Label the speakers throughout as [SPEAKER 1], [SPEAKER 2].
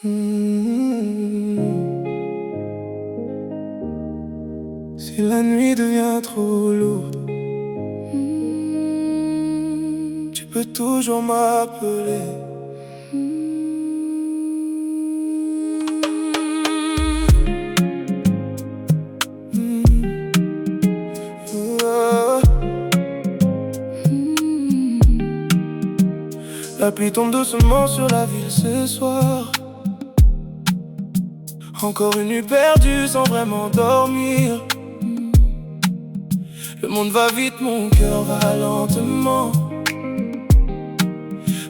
[SPEAKER 1] Si la nuit devient trop lourde, tu peux toujours m'appeler. La pluie tombe doucement sur la ville ce soir. Encore une nuit perdue sans vraiment dormir. Le monde va vite, mon cœur va lentement.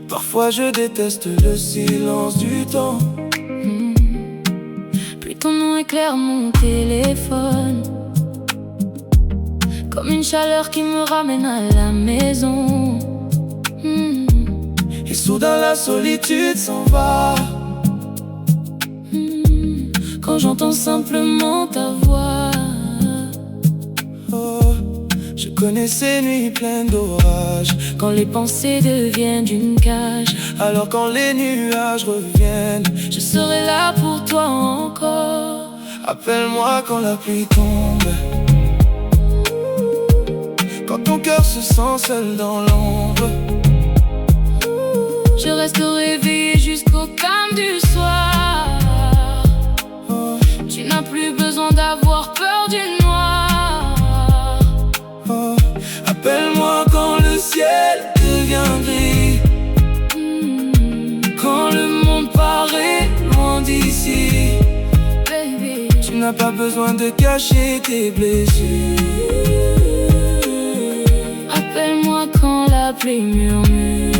[SPEAKER 1] Parfois je déteste le silence du temps.
[SPEAKER 2] Puis ton nom éclaire mon téléphone, comme une chaleur qui me ramène à la maison.
[SPEAKER 1] Et soudain la solitude s'en va.
[SPEAKER 2] Quand j'entends simplement ta voix.
[SPEAKER 1] Oh, je connais ces nuits pleines d'orage,
[SPEAKER 2] quand les pensées deviennent une cage.
[SPEAKER 1] Alors quand les nuages reviennent,
[SPEAKER 2] je serai là pour toi encore.
[SPEAKER 1] Appelle-moi quand la pluie tombe, quand ton cœur se sent seul dans l'ombre.
[SPEAKER 2] Je resterai éveillé jusqu'au calme du soir. Tu n'as plus besoin d'avoir peur du noir.
[SPEAKER 1] Appelle-moi quand le ciel devient gris, quand le monde paraît loin d'ici.
[SPEAKER 2] Baby,
[SPEAKER 1] tu n'as pas besoin de cacher tes blessures.
[SPEAKER 2] Appelle-moi quand la pluie murmure.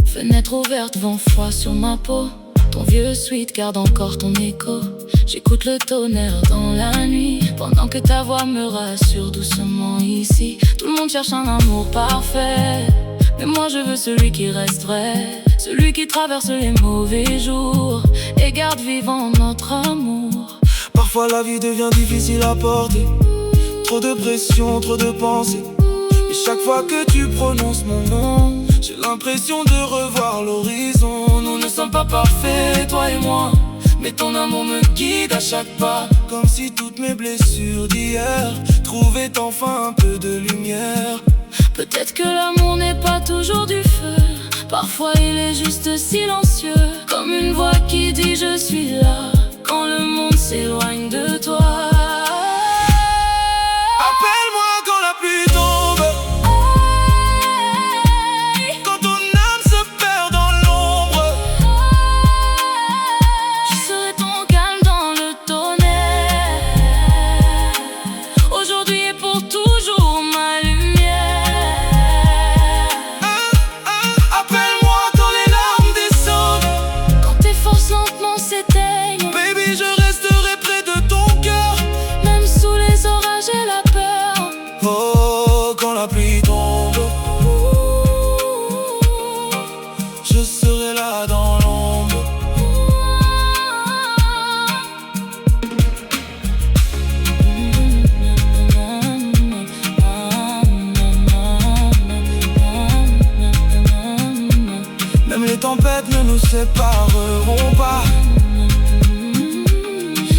[SPEAKER 2] Fenêtre ouverte, vent froid sur ma peau. Ton vieux sweat garde encore ton écho. J'écoute le tonnerre dans la nuit, pendant que ta voix me rassure doucement ici. Tout le monde cherche un amour parfait, mais moi je veux celui qui reste vrai, celui qui traverse les mauvais jours et garde vivant notre amour.
[SPEAKER 1] Parfois la vie devient difficile à porter, trop de pression, trop de pensées. Et chaque fois que tu prononces mon nom, j'ai l'impression de revoir l'horizon. Nous ne sommes pas parfaits, toi et moi, mais ton amour me guide à chaque pas. Comme si toutes mes blessures d'hier trouvaient enfin un peu de lumière.
[SPEAKER 2] Peut-être que l'amour n'est pas toujours du feu, parfois il est juste silencieux, comme une voix qui dit je suis là quand le monde s'éloigne de toi.
[SPEAKER 1] Appelle-moi quand la pluie tombe, quand ton âme se perd dans l'ombre.
[SPEAKER 2] Je serai ton calme dans le tonnerre, aujourd'hui et pour toujours ma lumière.
[SPEAKER 1] Appelle-moi quand les larmes descendent,
[SPEAKER 2] quand tes forces lentement s'éteignent.
[SPEAKER 1] baby, je resterai près de ton cœur,
[SPEAKER 2] même sous les orages et la peur.
[SPEAKER 1] oh, quand la pluie tombe, je serai là dans l'ombre. Même les tempêtes ne nous sépareront pas.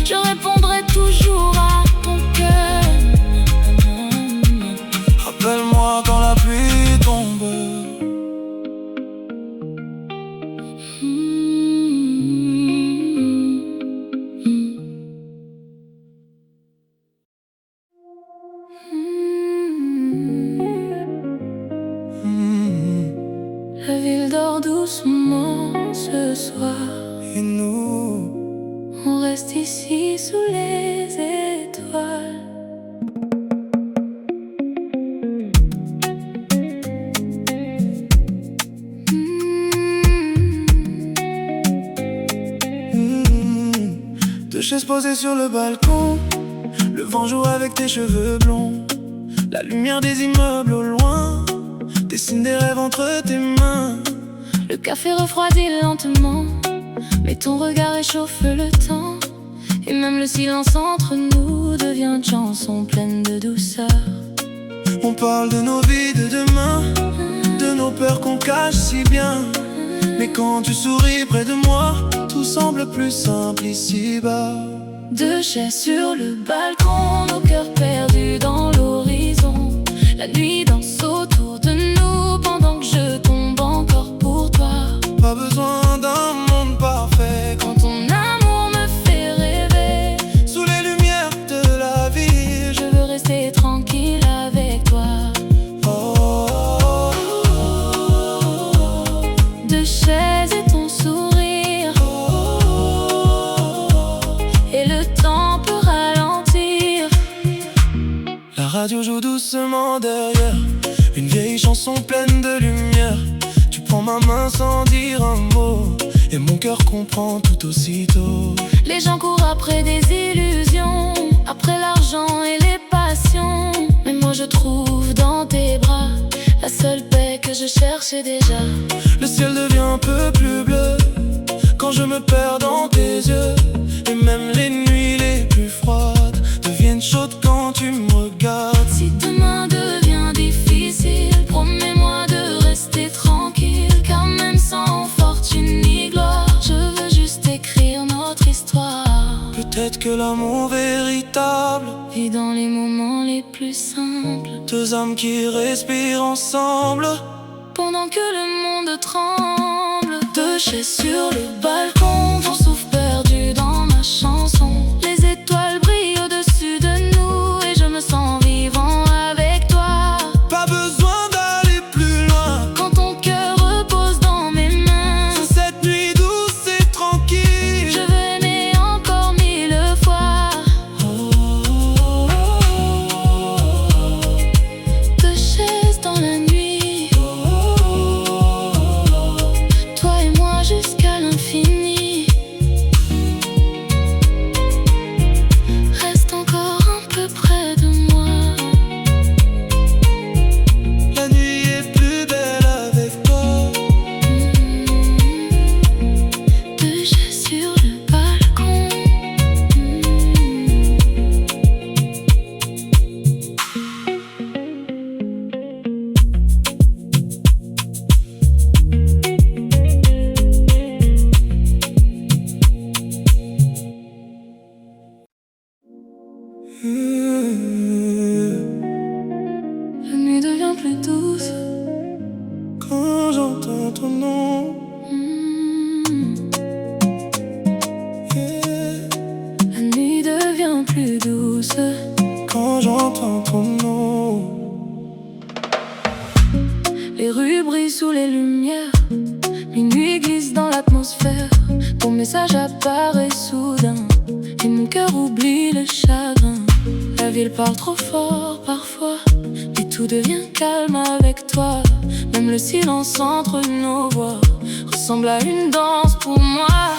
[SPEAKER 2] Je répondrai toujours à ton cœur.
[SPEAKER 1] Appelle-moi quand la pluie tombe.
[SPEAKER 2] La ville dort doucement ce soir.
[SPEAKER 1] Et nous,
[SPEAKER 2] On reste ici sous les étoiles.
[SPEAKER 1] deux chaises posées sur le balcon, le vent joue avec tes cheveux blonds. La lumière des immeubles au loin dessine des rêves entre tes mains.
[SPEAKER 2] Le café refroidit lentement, mais ton regard réchauffe le temps. Et même le silence entre nous devient une chanson pleine de douceur.
[SPEAKER 1] On parle de nos vies de demain, de nos peurs qu'on cache si bien. Mais quand tu souris près de moi, tout semble plus simple ici-bas.
[SPEAKER 2] Deux chaises sur le balcon, nos cœurs perdus dans l'horizon. La nuit danse autour de nous pendant que je tombe encore pour toi.
[SPEAKER 1] Pas besoin d'un monde parfait
[SPEAKER 2] quand ton amour me fait rêver.
[SPEAKER 1] Sous les lumières de la ville,
[SPEAKER 2] je veux rester tranquille avec toi. Deux chaises et ton sourire, et le temps peut ralentir.
[SPEAKER 1] La radio joue doucement derrière, une vieille chanson pleine de lumière. Tu prends ma main sans dire un mot, et mon cœur comprend tout aussitôt.
[SPEAKER 2] Les gens courent après des illusions, après l'argent et les passions. Mais moi je trouve dans tes bras la seule paix que je cherchais déjà.
[SPEAKER 1] Le ciel devient un peu plus bleu quand je me perds dans tes yeux. Et même les nuits les plus froides deviennent chaudes quand tu me regardes.
[SPEAKER 2] Si demain devient difficile, promets-moi de rester tranquille. Car même sans fortune ni gloire, je veux juste écrire notre histoire.
[SPEAKER 1] Peut-être que l'amour véritable
[SPEAKER 2] vit dans les moments les plus simples.
[SPEAKER 1] Deux âmes qui respirent ensemble
[SPEAKER 2] pendant que le monde tremble. Deux chaises sur le balcon, ton souffle perdu dans ma chanson. Les étoiles brillent au-dessus de nous et je me sens vivant avec toi.
[SPEAKER 1] Pas besoin d'aller plus loin
[SPEAKER 2] quand ton cœur repose dans mes mains.
[SPEAKER 1] Sous cette nuit douce et tranquille,
[SPEAKER 2] je veux aimer encore mille fois. Deux chaises dans la nuit, toi et moi jusqu'à l'infini. Reste encore un peu près de moi.
[SPEAKER 1] La nuit est plus belle avec toi.
[SPEAKER 2] Deux chaises sur le balcon. La nuit devient plus douce
[SPEAKER 1] quand j'entends ton nom.
[SPEAKER 2] La nuit devient plus douce
[SPEAKER 1] quand j'entends ton nom.
[SPEAKER 2] Les rues brillent sous les lumières, minuit glisse dans l'atmosphère. Ton message apparaît soudain et mon cœur oublie le chagrin. La ville parle trop fort parfois, mais tout devient calme avec toi. Même le silence entre nos voix ressemble à une danse pour moi.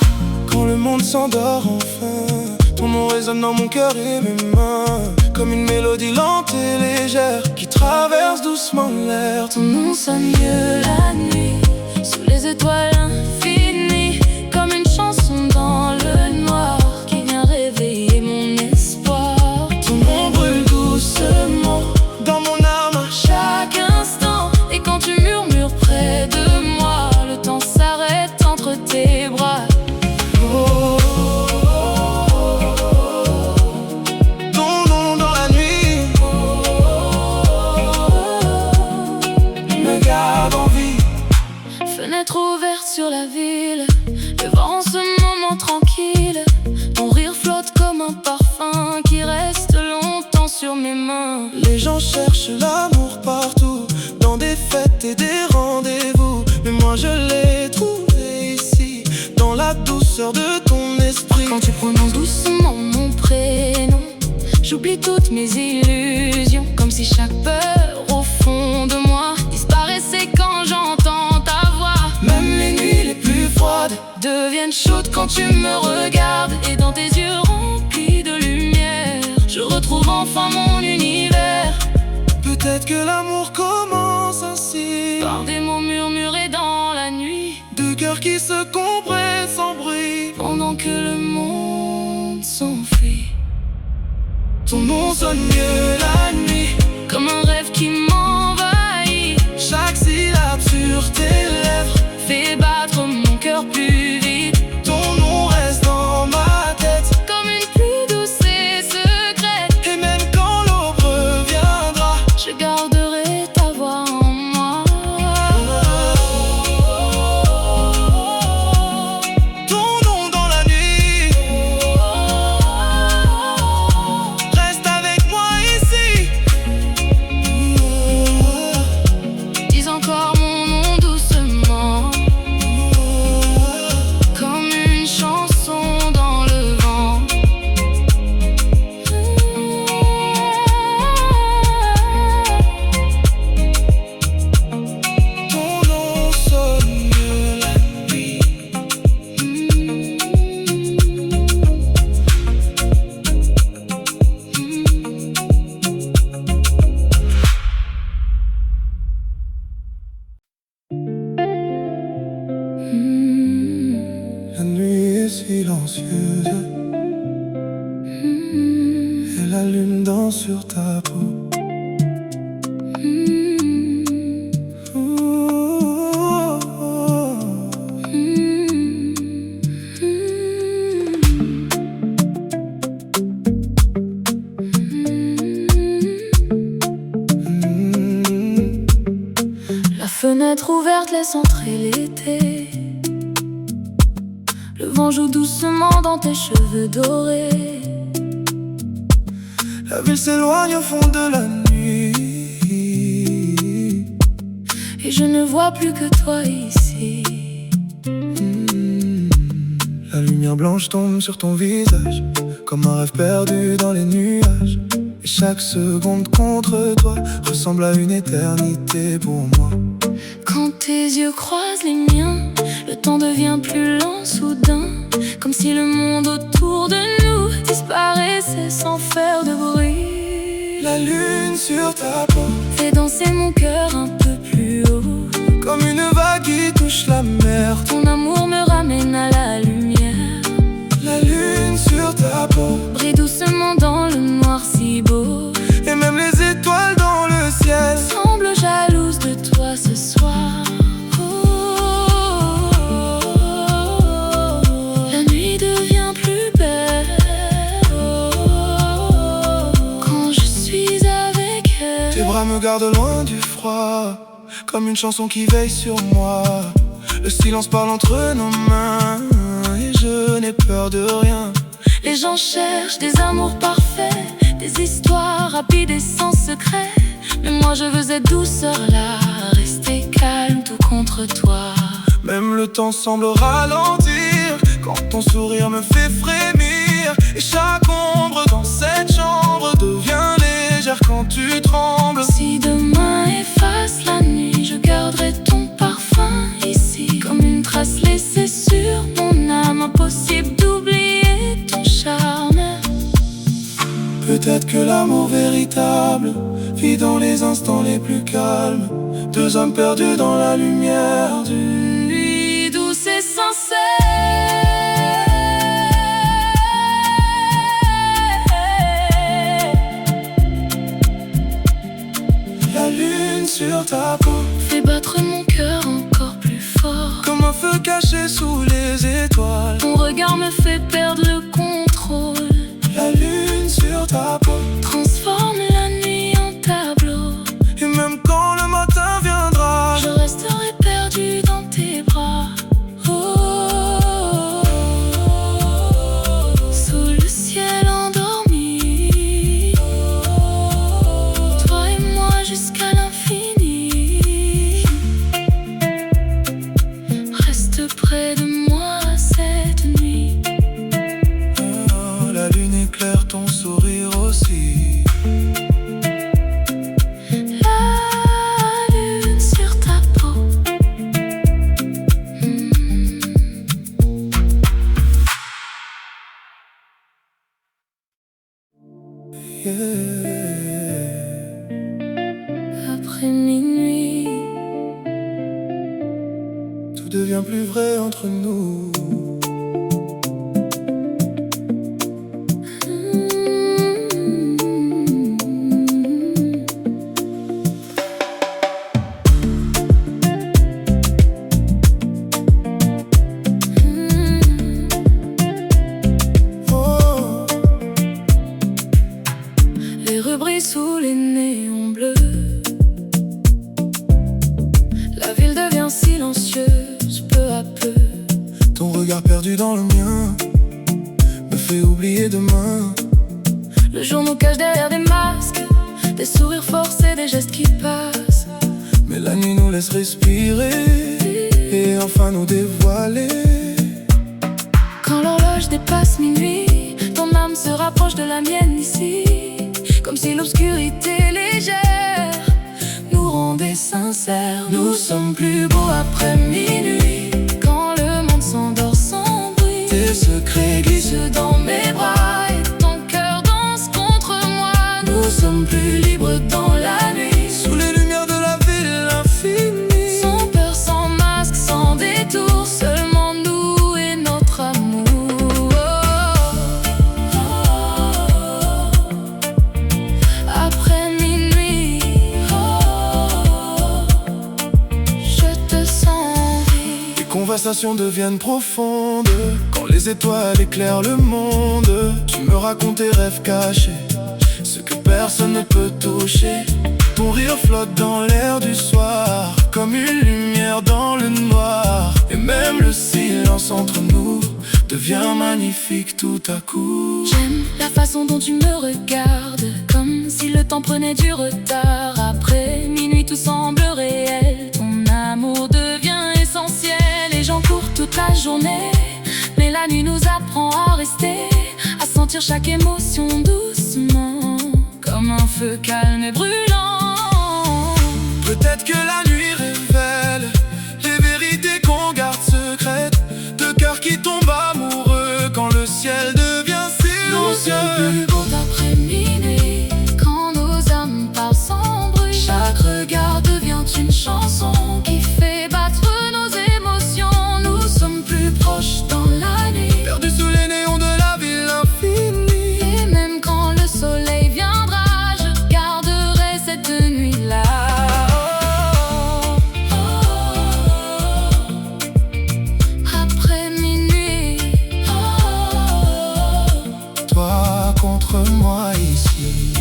[SPEAKER 1] Quand le monde s'endort enfin, ton nom résonne dans mon cœur et mes mains, comme une mélodie lente et légère qui traverse doucement l'air.
[SPEAKER 2] Ton nom sonne mieux la nuit, sous les étoiles infinies, comme une chanson dans le noir qui vient réveiller mon espoir.
[SPEAKER 1] Ton nom brûle doucement dans mon âme à
[SPEAKER 2] chaque instant, et quand tu murmures près de moi, le temps s'arrête entre tes bras.
[SPEAKER 1] Ton nom dans la nuit me garde en vie.
[SPEAKER 2] Fenêtre ouverte sur la ville, le vent en ce moment tranquille. Ton rire flotte comme un parfum qui reste longtemps sur mes mains.
[SPEAKER 1] Les gens cherchent l'amour partout, dans des fêtes et des rendez-vous, mais moi je l'ai trouvé ici, dans la douceur de ton esprit.
[SPEAKER 2] Quand tu prononces doucement mon prénom, j'oublie toutes mes illusions, comme si chaque peur au fond de moi disparaissait quand j'entends ta voix.
[SPEAKER 1] Même les nuits les plus froides
[SPEAKER 2] deviennent chaudes quand tu me regardes, et dans tes yeux remplis de lumière, je retrouve enfin mon univers.
[SPEAKER 1] Peut-être que l'amour commence ainsi,
[SPEAKER 2] par des mots murmurés dans la nuit,
[SPEAKER 1] deux cœurs qui se comprennent sans bruit,
[SPEAKER 2] pendant que le monde s'enfuit.
[SPEAKER 1] Ton nom sonne mieux la nuit,
[SPEAKER 2] comme un rêve qui m'envahit.
[SPEAKER 1] Chaque syllabe sur tes lèvres
[SPEAKER 2] fait battre
[SPEAKER 1] silencieuse. Et la lune danse sur ta peau.
[SPEAKER 2] La fenêtre ouverte laisse entrer l'été. Le vent joue doucement dans tes cheveux dorés.
[SPEAKER 1] La ville s'éloigne au fond de la nuit.
[SPEAKER 2] Et je ne vois plus que toi ici.
[SPEAKER 1] La lumière blanche tombe sur ton visage, comme un rêve perdu dans les nuages. Et chaque seconde contre toi ressemble à une éternité pour moi.
[SPEAKER 2] Quand tes yeux croisent les miens, le temps devient plus lent soudain, comme si le monde autour de nous disparaissait sans faire de bruit.
[SPEAKER 1] La lune sur ta peau
[SPEAKER 2] fait danser mon cœur un peu plus haut,
[SPEAKER 1] comme une vague qui touche la mer.
[SPEAKER 2] ton amour me ramène à la lumière.
[SPEAKER 1] La lune sur ta peau
[SPEAKER 2] Brille doucement dans le noir si beau,
[SPEAKER 1] et même les étoiles dans le ciel
[SPEAKER 2] semble jalouse de toi ce soir. La nuit devient plus belle quand je suis avec elle.
[SPEAKER 1] Tes bras me gardent loin du froid, comme une chanson qui veille sur moi. Le silence parle entre nos mains, et je n'ai peur de rien.
[SPEAKER 2] Les gens cherchent des amours parfaits, des histoires rapides et sans secret. Mais moi je veux cette douceur là, rester calme tout contre toi.
[SPEAKER 1] Même le temps semble ralentir quand ton sourire me fait frémir. Et chaque ombre dans cette chambre devient légère quand tu trembles.
[SPEAKER 2] Si demain efface la nuit, je garderai ton parfum ici, comme une trace laissée sur mon âme. Impossible d'oublier ton charme.
[SPEAKER 1] Peut-être que l'amour véritable vit dans les instants les plus calmes. Deux hommes perdus dans la lumière d'une
[SPEAKER 2] Nuit douce et sincère.
[SPEAKER 1] La lune sur ta peau
[SPEAKER 2] Fais battre mon cœur encore plus fort,
[SPEAKER 1] comme un feu caché sous les étoiles.
[SPEAKER 2] ton regard me fait perdre le contrôle.
[SPEAKER 1] La lune sur ta peau
[SPEAKER 2] Transforme la nuit en tableau,
[SPEAKER 1] et même quand le matin viendra,
[SPEAKER 2] je resterai perdu dans tes bras. Oh, sous le ciel endormi, toi et moi jusqu'à l'infini. Reste près de moi cette nuit.
[SPEAKER 1] La lune éclaire ton sourire aussi.
[SPEAKER 2] La lune sur ta peau. Après minuit,
[SPEAKER 1] Tout devient plus vrai entre nous. Oh,
[SPEAKER 2] les rues brillent sous les néons bleus. La ville devient silencieuse peu à peu.
[SPEAKER 1] ton regard perdu dans le mien me fait oublier demain.
[SPEAKER 2] Le jour nous cache derrière des masques, des sourires forcés, des gestes qui passent.
[SPEAKER 1] Mais la nuit nous laisse respirer et enfin nous dévoiler.
[SPEAKER 2] Quand l'horloge dépasse minuit, ton âme se rapproche de la mienne ici, comme si l'obscurité légère nous rendait sincères. Nous sommes plus beaux après minuit, quand le monde s'endort sans bruit.
[SPEAKER 1] Tes secrets glissent
[SPEAKER 2] Dans mes bras et ton cœur danse contre moi. Nous sommes plus libres dans la nuit,
[SPEAKER 1] sous les lumières de la ville infinie.
[SPEAKER 2] sans peur, sans masque, sans détour, seulement nous et notre amour.
[SPEAKER 1] conversations deviennent profondes. Quand les étoiles éclairent le monde, tu me racontes tes rêves cachés, ce que personne ne peut toucher. Ton rire flotte dans l'air du soir, comme une lumière dans le noir. Et même le silence entre nous devient magnifique tout à coup.
[SPEAKER 2] J'aime la façon dont tu me regardes, comme si le temps prenait du retard. Après minuit tout semble réel, ton amour devient essentiel. Et j'en cours toute la journée, mais la nuit nous apprend à rester, à sentir chaque émotion doucement, comme un feu calme et brûlant.
[SPEAKER 1] Peut-être que la nuit révèle les vérités qu'on garde secrètes, deux cœurs qui tombent amoureux quand le ciel devient silencieux.
[SPEAKER 2] Après minuit, quand nos âmes parlent sans bruit, chaque regard devient une chanson qui fait battre nos émotions. Nous sommes plus proches dans la nuit,
[SPEAKER 1] perdus sous les néons de la ville infinie.
[SPEAKER 2] et même quand le soleil viendra, je garderai cette nuit-là. Après minuit,
[SPEAKER 1] Toi contre moi ici.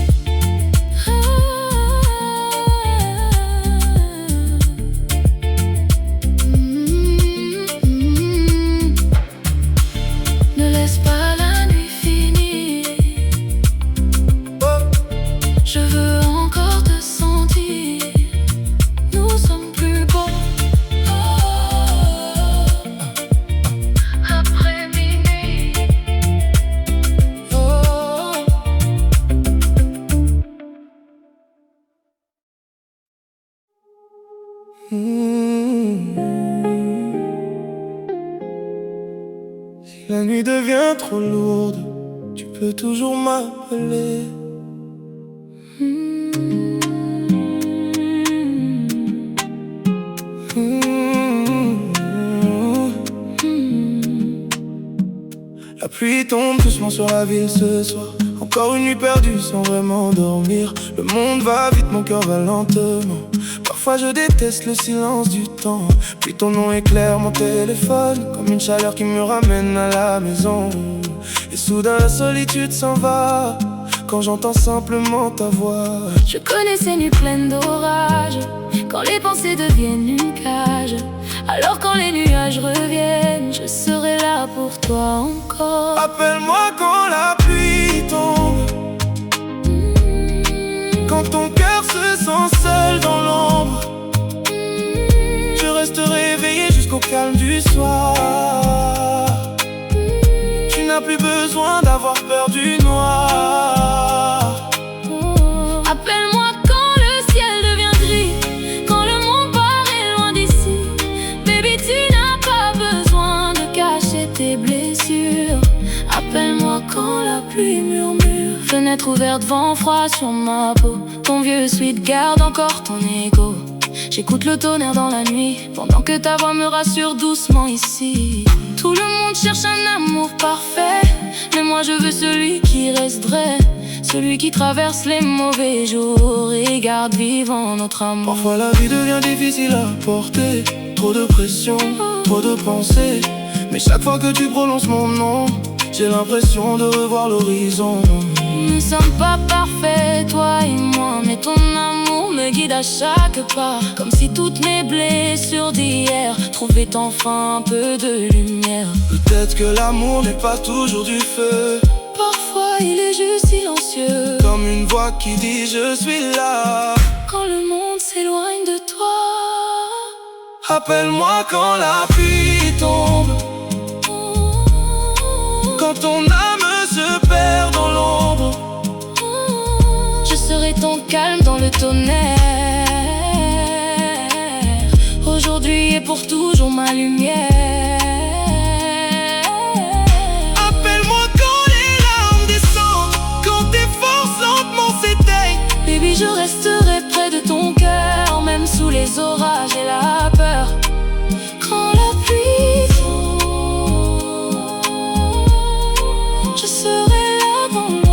[SPEAKER 2] Ne laisse pas la nuit finir. Je veux encore te sentir. Nous sommes plus beaux. Après minuit.
[SPEAKER 1] Si la nuit devient trop lourde, tu peux toujours m'appeler. La pluie tombe doucement sur la ville ce soir. Encore une nuit perdue sans vraiment dormir. Le monde va vite, mon cœur va lentement. Parfois je déteste le silence du temps. Puis ton nom éclaire mon téléphone, comme une chaleur qui me ramène à la maison. Et soudain la solitude s'en va, quand j'entends simplement ta voix.
[SPEAKER 2] Je connais ces nuits pleines d'orage, quand les pensées deviennent une cage. Alors quand les nuages reviennent, je serai là pour toi encore.
[SPEAKER 1] Appelle-moi quand la pluie tombe, quand ton cœur se sent seul dans l'ombre. Je resterai éveillé jusqu'au calme du soir. Tu n'as plus besoin d'avoir peur du noir.
[SPEAKER 2] Appelle-moi quand le ciel devient gris, quand le monde paraît loin d'ici. Baby, tu n'as pas besoin de cacher tes blessures. Appelle-moi quand la pluie murmure. Fenêtre ouverte, vent froid sur ma peau. Ton vieux sweat garde encore ton écho. J'écoute le tonnerre dans la nuit, pendant que ta voix me rassure doucement ici. Tout le monde cherche un amour parfait, mais moi je veux celui qui reste vrai, celui qui traverse les mauvais jours et garde vivant notre amour.
[SPEAKER 1] Parfois la vie devient difficile à porter, trop de pression, trop de pensées. Mais chaque fois que tu prononces mon nom, j'ai l'impression de revoir l'horizon.
[SPEAKER 2] Nous ne sommes pas parfaits, toi et moi, mais ton amour me guide à chaque pas. Comme si toutes mes blessures d'hier trouvaient enfin un peu de lumière.
[SPEAKER 1] Peut-être que l'amour n'est pas toujours du feu,
[SPEAKER 2] Parfois il est juste silencieux,
[SPEAKER 1] comme une voix qui dit je suis là.
[SPEAKER 2] quand le monde s'éloigne de toi.
[SPEAKER 1] Appelle-moi quand la pluie tombe, quand ton âme se perd dans l'ombre.
[SPEAKER 2] Je serai ton calme dans le tonnerre, aujourd'hui et pour toujours ma lumière.
[SPEAKER 1] Appelle-moi quand les larmes descendent, quand tes forces lentement s'éteignent.
[SPEAKER 2] Baby, je resterai près de ton cœur, même sous les orages et la peur. Quand la pluie tombe, je serai là dans l'ombre.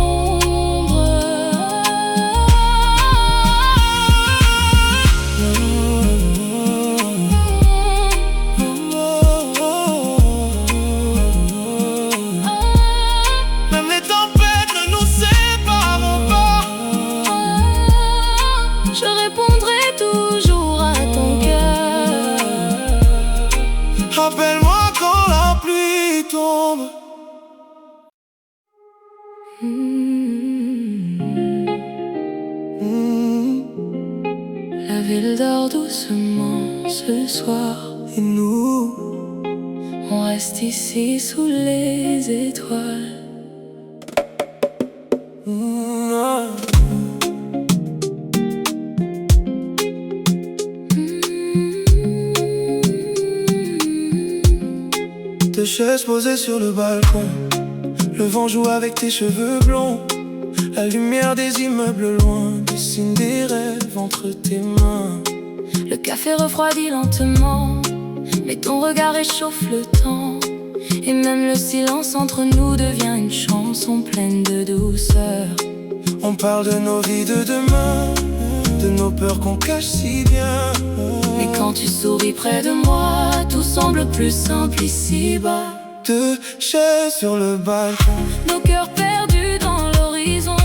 [SPEAKER 1] quand la pluie tombe.
[SPEAKER 2] La ville dort doucement ce soir,
[SPEAKER 1] Et nous,
[SPEAKER 2] on reste ici sous les étoiles.
[SPEAKER 1] Deux chaises posées sur le balcon. Le vent joue avec tes cheveux blonds. La lumière des immeubles loin dessine des rêves entre tes mains.
[SPEAKER 2] Le café refroidit lentement, mais ton regard réchauffe le temps. Et même le silence entre nous devient une chanson pleine de douceur.
[SPEAKER 1] On parle de nos vies de demain, de nos peurs qu'on cache si bien.
[SPEAKER 2] Mais quand tu souris près de moi, tout semble plus simple ici-bas.
[SPEAKER 1] Deux chaises sur le balcon.
[SPEAKER 2] Nos cœurs perdus dans l'horizon.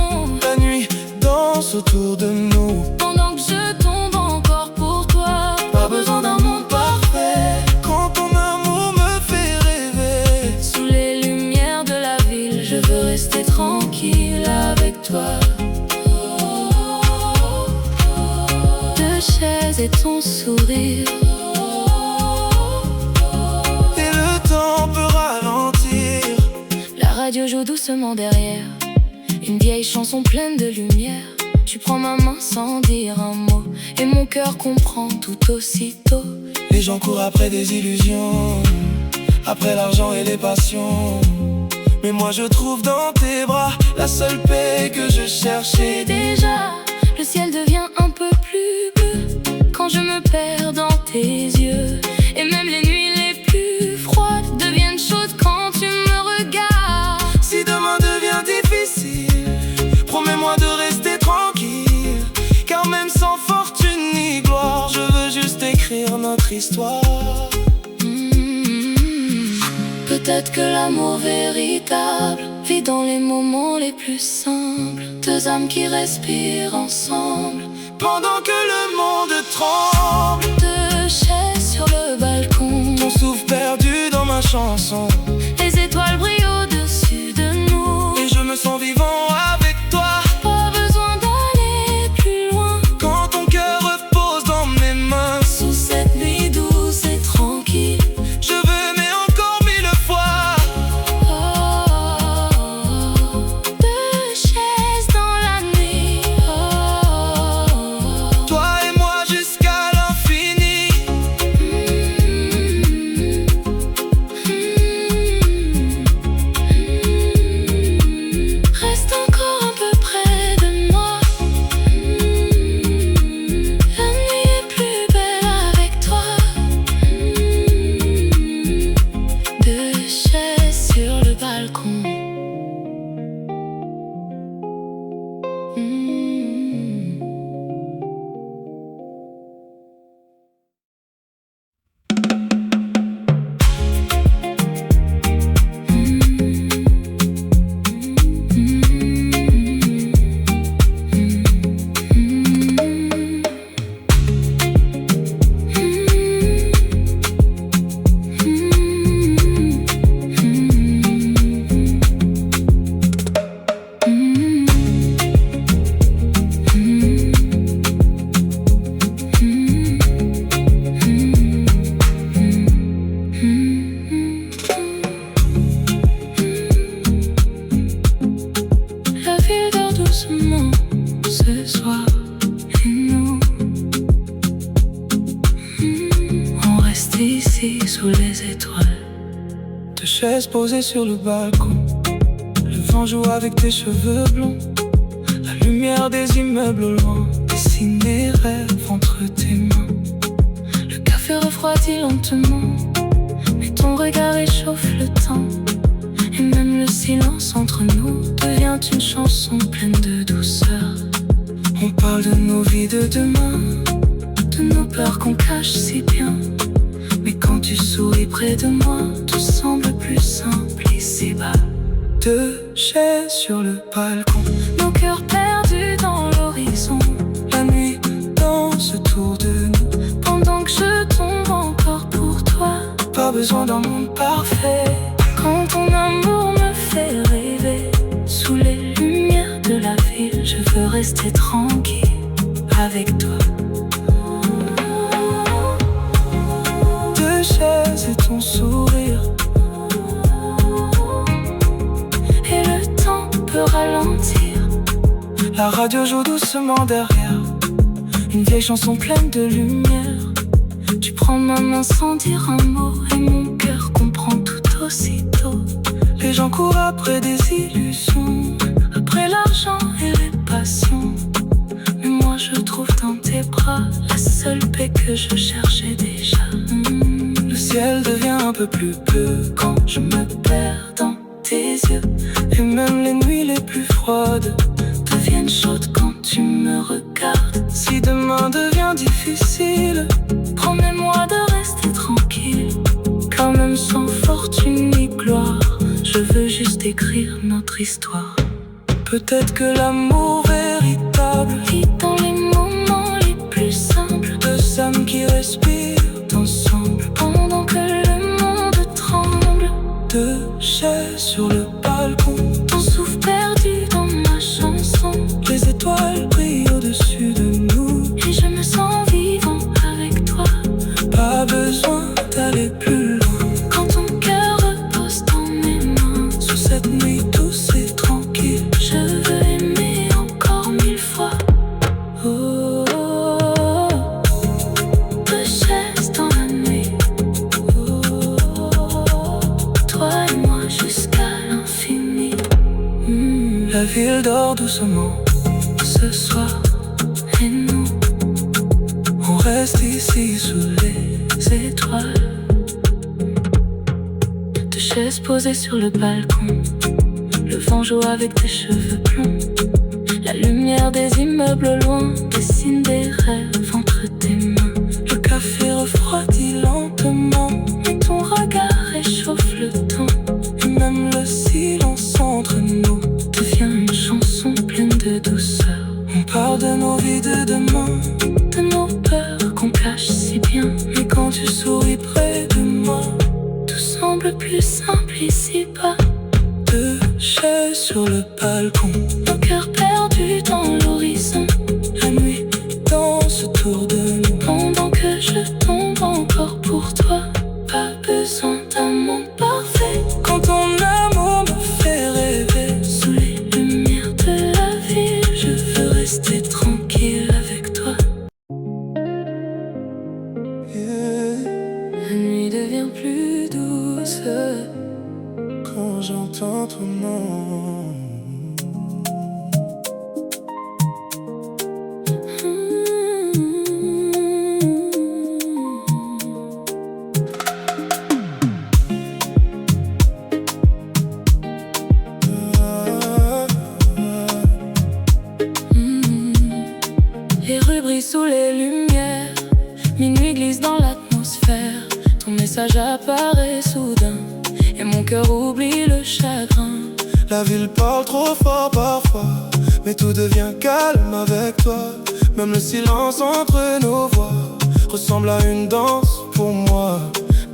[SPEAKER 1] La nuit danse autour de nous.
[SPEAKER 2] Pendant que je tombe encore pour toi. Pas besoin d'un monde parfait.
[SPEAKER 1] Quand ton amour me fait rêver.
[SPEAKER 2] Sous les lumières de la ville, je veux rester tranquille avec toi. Deux chaises et ton sourire.
[SPEAKER 1] Et le temps peut ralentir.
[SPEAKER 2] La radio joue doucement derrière. Une vieille chanson pleine de lumière. Tu prends ma main sans dire un mot. Et mon cœur comprend tout aussitôt.
[SPEAKER 1] Les gens courent après des illusions, après l'argent et les passions. Mais moi je trouve dans tes bras la seule paix que je cherchais.
[SPEAKER 2] Déjà, le ciel devient un peu plus bleu quand je me perds dans tes yeux. Et même les nuits les plus froides deviennent chaudes quand tu me regardes.
[SPEAKER 1] Si demain devient difficile, promets-moi de rester tranquille. Car même sans fortune ni gloire, je veux juste écrire notre histoire.
[SPEAKER 2] Peut-être que l'amour véritable vit dans les moments les plus simples. Deux âmes qui respirent ensemble
[SPEAKER 1] Pendant que le monde tremble.
[SPEAKER 2] Deux chaises sur le balcon.
[SPEAKER 1] Ton souffle perdu dans ma chanson.
[SPEAKER 2] Les étoiles brillent au-dessus de nous.
[SPEAKER 1] Et je me sens vivant avec toi.
[SPEAKER 2] Pas besoin d'aller plus loin.
[SPEAKER 1] Quand ton cœur repose dans mes mains.
[SPEAKER 2] Sous cette nuit douce et tranquille.
[SPEAKER 1] Je veux aimer encore mille fois.
[SPEAKER 2] Deux chaises dans la nuit.
[SPEAKER 1] Toi et moi jusqu'à l'infini.
[SPEAKER 2] Reste encore un peu près de moi. La nuit est plus belle avec toi. Deux chaises sur le balcon. La ville dort doucement ce soir. Et nous, on reste ici sous les étoiles.
[SPEAKER 1] Deux chaises posées sur le balcon. Le vent joue avec tes cheveux blonds. La lumière des immeubles loin dessine des rêves entre tes mains.
[SPEAKER 2] Le café refroidit lentement, mais ton regard réchauffe le temps. Et même le silence entre nous devient une chanson pleine de douceur.
[SPEAKER 1] On parle de nos vies de demain,
[SPEAKER 2] De nos peurs qu'on cache si bien. Mais quand tu souris près de moi, tout semble plus simple ici-bas.
[SPEAKER 1] deux chaises sur le balcon.
[SPEAKER 2] Nos cœurs perdus dans l'horizon.
[SPEAKER 1] La nuit danse autour de nous.
[SPEAKER 2] Pendant que je tombe encore pour toi.
[SPEAKER 1] Pas besoin d'un monde parfait.
[SPEAKER 2] Quand ton amour me fait rêver, sous les lumières de la ville, je veux rester tranquille avec toi.
[SPEAKER 1] Deux chaises et ton sourire,
[SPEAKER 2] et le temps peut ralentir.
[SPEAKER 1] La radio joue doucement derrière, une vieille chanson pleine de lumière.
[SPEAKER 2] Tu prends ma main sans dire un mot, et mon cœur comprend tout aussitôt.
[SPEAKER 1] Les gens courent après des illusions,
[SPEAKER 2] après l'argent et les passions, mais moi je trouve dans tes bras la seule paix que je cherchais déjà.
[SPEAKER 1] Le ciel devient un peu plus bleu
[SPEAKER 2] quand je me perds dans tes yeux,
[SPEAKER 1] et même les nuits les plus froides
[SPEAKER 2] deviennent chaudes quand tu me regardes.
[SPEAKER 1] Si demain devient difficile,
[SPEAKER 2] promets-moi de rester tranquille, quand même sans fortune ni gloire. Je veux juste écrire notre histoire.
[SPEAKER 1] Peut-être que l'amour véritable
[SPEAKER 2] vit dans les moments les plus simples,
[SPEAKER 1] deux âmes qui respirent
[SPEAKER 2] ensemble pendant que le monde tremble.
[SPEAKER 1] Deux chaises sur le balcon,
[SPEAKER 2] ton souffle perdu dans ma chanson.
[SPEAKER 1] Les étoiles brillent au-dessus de nous,
[SPEAKER 2] et je me sens vivant avec toi.
[SPEAKER 1] Pas besoin d'aller plus loin.
[SPEAKER 2] Quand ton cœur repose dans mes mains,
[SPEAKER 1] sous cette nuit douce et tranquille,
[SPEAKER 2] je veux aimer encore 1000 fois.
[SPEAKER 1] Oh, oh,
[SPEAKER 2] oh. Deux chaises dans la nuit,
[SPEAKER 1] oh, oh, oh.
[SPEAKER 2] Toi et moi jusqu'à l'infini.
[SPEAKER 1] La ville dort doucement
[SPEAKER 2] ce soir, et nous,
[SPEAKER 1] on reste ici sous les
[SPEAKER 2] étoiles. Deux chaises posées sur le balcon, le vent joue avec tes cheveux blonds. La lumière des immeubles au loin dessine des rêves entre tes mains.
[SPEAKER 1] Le café refroidit lentement,
[SPEAKER 2] mais ton regard réchauffe le temps.
[SPEAKER 1] Et même le silence entre nous
[SPEAKER 2] devient une chanson pleine de douceur.
[SPEAKER 1] On parle de nos vies de demain,
[SPEAKER 2] de nos peurs qu'on cache si bien.
[SPEAKER 1] Mais quand tu souris près de moi,
[SPEAKER 2] tout semble plus simple ici-bas.
[SPEAKER 1] Deux chaises sur le balcon,
[SPEAKER 2] nos cœurs perdus dans l'horizon.
[SPEAKER 1] La nuit danse autour de nous,
[SPEAKER 2] pendant que je tombe encore pour toi. Pas besoin d'un monde parfait.
[SPEAKER 1] Quand ton amour me fait rêver,
[SPEAKER 2] sous les lumières de la ville, je veux rester tranquille avec toi. La nuit devient plus douce
[SPEAKER 1] quand j'entends ton nom.
[SPEAKER 2] Les rues brillent sous les lumières, minuit glisse dans l'atmosphère. Ton message apparaît soudain, et mon cœur oublie le chagrin.
[SPEAKER 1] La ville parle trop fort parfois, mais tout devient calme avec toi. Même le silence entre nos voix ressemble à une danse pour moi.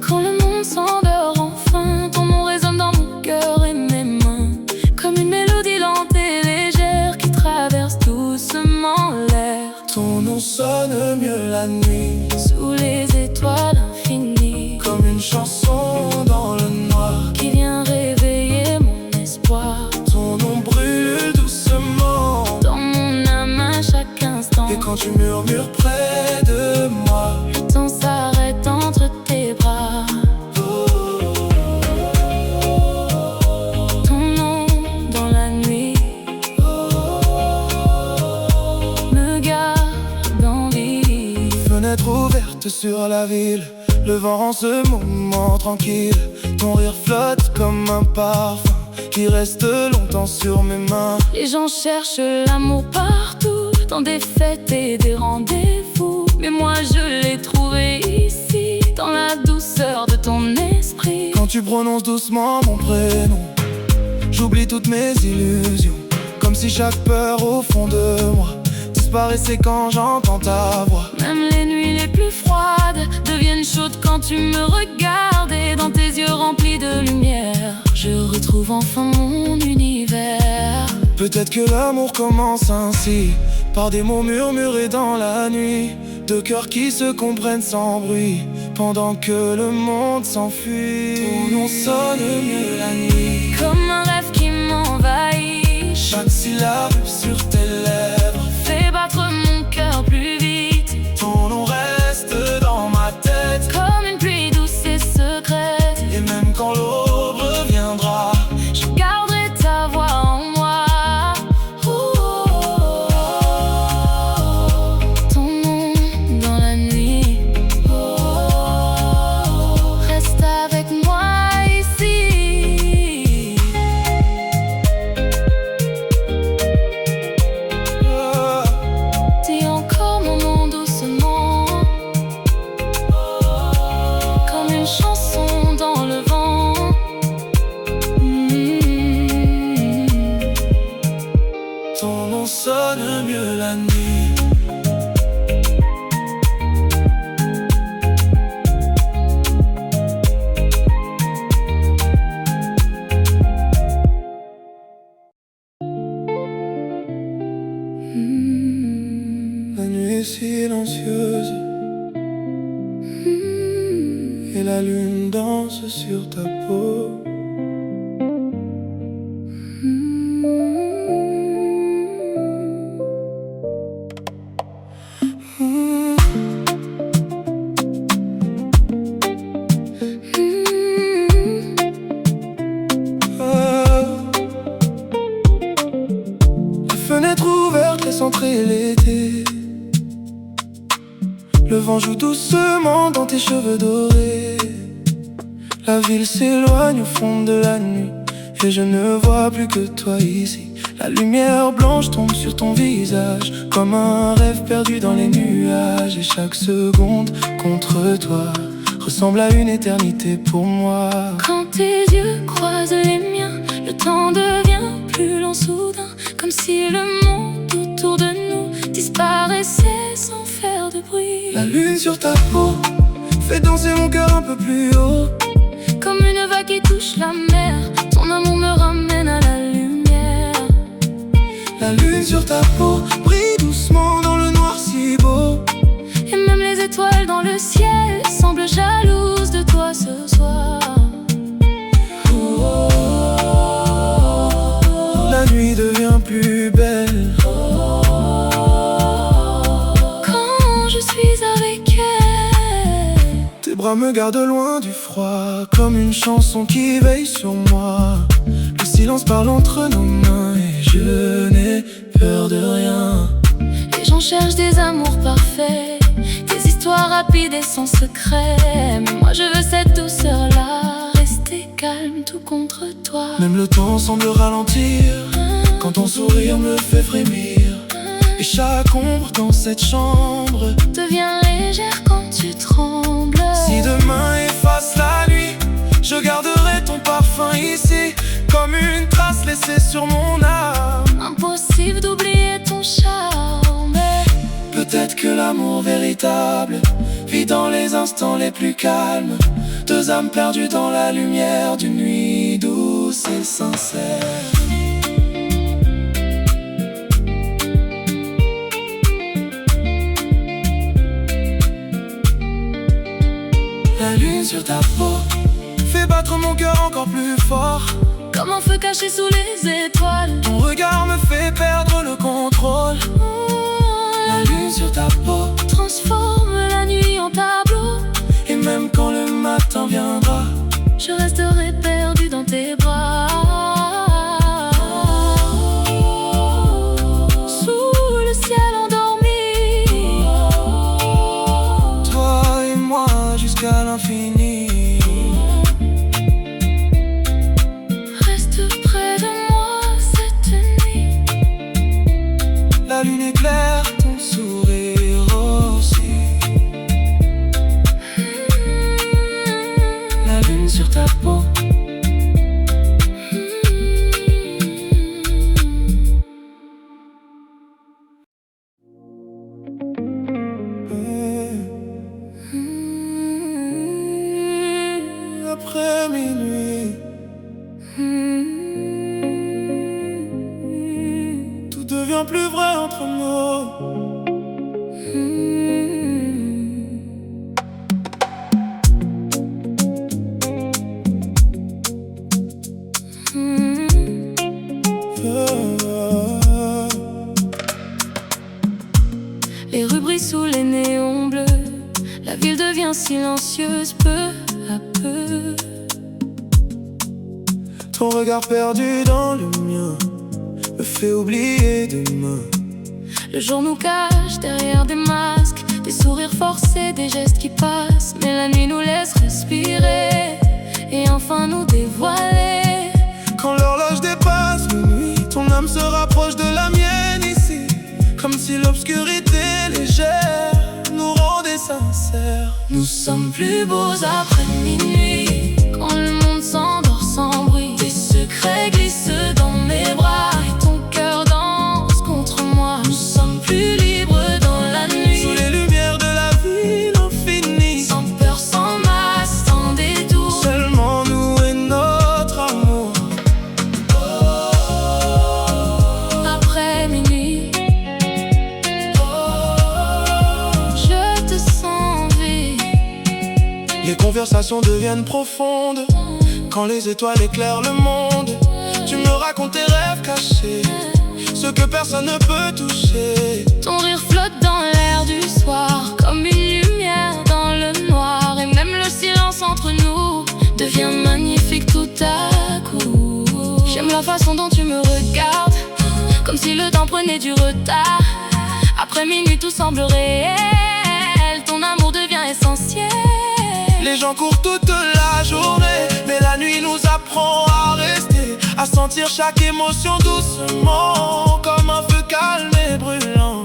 [SPEAKER 2] Quand le monde s'endort enfin, ton nom résonne dans mon cœur et mes mains, comme une mélodie lente et légère qui traverse doucement l'air.
[SPEAKER 1] Ton nom sonne mieux la nuit,
[SPEAKER 2] sous les étoiles infinies,
[SPEAKER 1] comme une chanson dans le noir
[SPEAKER 2] qui vient réveiller mon espoir.
[SPEAKER 1] Ton nom brûle doucement
[SPEAKER 2] dans mon âme à chaque instant.
[SPEAKER 1] Et quand tu murmures près de moi,
[SPEAKER 2] le temps s'arrête entre tes bras. Ton nom dans la nuit me garde en vie.
[SPEAKER 1] Fenêtre ouverte sur la ville, le vent rend ce moment tranquille. Ton rire flotte comme un parfum qui reste longtemps sur mes mains.
[SPEAKER 2] Les gens cherchent l'amour partout, dans des fêtes et des rendez-vous, mais moi je l'ai trouvé ici, dans la douceur de ton esprit.
[SPEAKER 1] Quand tu prononces doucement mon prénom, j'oublie toutes mes illusions, comme si chaque peur au fond de moi disparaissait quand j'entends ta voix.
[SPEAKER 2] Même les nuits les plus froides deviennent chaudes quand tu me regardes. Et dans tes yeux remplis de lumière, je retrouve enfin mon univers.
[SPEAKER 1] Peut-être que l'amour commence ainsi, par des mots murmurés dans la nuit, deux cœurs qui se comprennent sans bruit, pendant que le monde s'enfuit. Ton nom sonne mieux la nuit,
[SPEAKER 2] comme un rêve qui m'envahit.
[SPEAKER 1] chaque syllabe sur tes lèvres
[SPEAKER 2] Fais battre mon cœur plus vite.
[SPEAKER 1] ton nom reste dans ma tête,
[SPEAKER 2] Comme une pluie douce et secrète.
[SPEAKER 1] et même quand l'aube reviendra,
[SPEAKER 2] Je garderai ta voix en moi. Ton nom dans la nuit. Reste avec moi ici. Dis encore mon nom doucement, comme une chanson dans le vent.
[SPEAKER 1] ton nom sonne mieux la nuit. La nuit est silencieuse et la lune danse sur ta peau. La fenêtre ouverte laisse entrer l'été. Le vent joue doucement dans tes cheveux dorés. La ville s'éloigne au fond de la nuit, et je ne vois plus que toi ici. La lumière blanche tombe sur ton visage, comme un rêve perdu dans les nuages. Et chaque seconde contre toi ressemble à une éternité pour moi.
[SPEAKER 2] Quand tes yeux croisent les miens, le temps devient plus lent soudain, comme si le monde autour de nous disparaissait sans faire de bruit.
[SPEAKER 1] La lune sur ta peau fait danser mon cœur un peu plus haut,
[SPEAKER 2] Comme une vague qui touche la mer, ton amour me ramène à la lumière.
[SPEAKER 1] La lune sur ta peau brille doucement dans le noir si beau,
[SPEAKER 2] Et même les étoiles dans le ciel semblent jalouses de toi ce soir.
[SPEAKER 1] la nuit devient plus belle
[SPEAKER 2] Quand je suis avec elle,
[SPEAKER 1] tes bras me gardent loin du froid, comme une chanson qui veille sur moi. Le silence parle entre nos mains et je n'ai peur de rien.
[SPEAKER 2] les gens cherchent des amours parfaits, des histoires rapides et sans secret. Mais moi je veux cette douceur-là, rester calme tout contre toi.
[SPEAKER 1] Même le temps semble ralentir quand ton sourire me fait frémir. Et chaque ombre dans cette chambre
[SPEAKER 2] Deviens légère quand tu trembles.
[SPEAKER 1] Si demain efface la nuit, je garderai ton parfum ici, comme une trace laissée sur mon âme.
[SPEAKER 2] Impossible d'oublier ton charme.
[SPEAKER 1] Peut-être que l'amour véritable vit dans les instants les plus calmes, deux âmes perdues dans la lumière d'une nuit douce et sincère. La lune sur ta peau fait battre mon cœur encore plus fort,
[SPEAKER 2] Comme un feu caché sous les étoiles.
[SPEAKER 1] ton regard me fait perdre le contrôle. La lune sur ta peau,
[SPEAKER 2] Transforme la nuit en tableau.
[SPEAKER 1] et même quand le matin viendra,
[SPEAKER 2] Je resterai perdu dans tes bras. Sous le ciel endormi,
[SPEAKER 1] toi et moi jusqu'à l'infini.
[SPEAKER 2] reste près de moi cette nuit.
[SPEAKER 1] La lune éclaire
[SPEAKER 2] silencieuse peu à peu.
[SPEAKER 1] Ton regard perdu dans le mien me fait oublier demain.
[SPEAKER 2] Le jour nous cache derrière des masques, des sourires forcés, des gestes qui passent. Mais la nuit nous laisse respirer et enfin nous dévoiler.
[SPEAKER 1] Quand l'horloge dépasse minuit, ton âme se rapproche de la mienne ici, comme si l'obscurité légère nous rendait sincères.
[SPEAKER 2] Nous sommes plus beaux après minuit, quand le monde s'endort sans bruit. Tes secrets glissent dans mes bras et ton cœur danse contre moi. Nous sommes plus libres dans la nuit,
[SPEAKER 1] sous les lumières de la ville infinie,
[SPEAKER 2] sans peur, sans masque, sans détour.
[SPEAKER 1] seulement nous et notre amour.
[SPEAKER 2] Après minuit, je te sens en vie.
[SPEAKER 1] Les conversations deviennent profondes quand les étoiles éclairent le monde. Tu me racontes tes rêves cachés, ce que personne ne peut toucher.
[SPEAKER 2] Ton rire flotte dans l'air du soir, comme une lumière dans le noir. Et même le silence entre nous devient magnifique tout à coup. J'aime la façon dont tu me regardes, comme si le temps prenait du retard. Après minuit tout semble réel, ton amour devient essentiel.
[SPEAKER 1] Les gens courent toute la journée, mais la nuit nous apprend à rester, à sentir chaque émotion doucement, comme un feu calme et brûlant.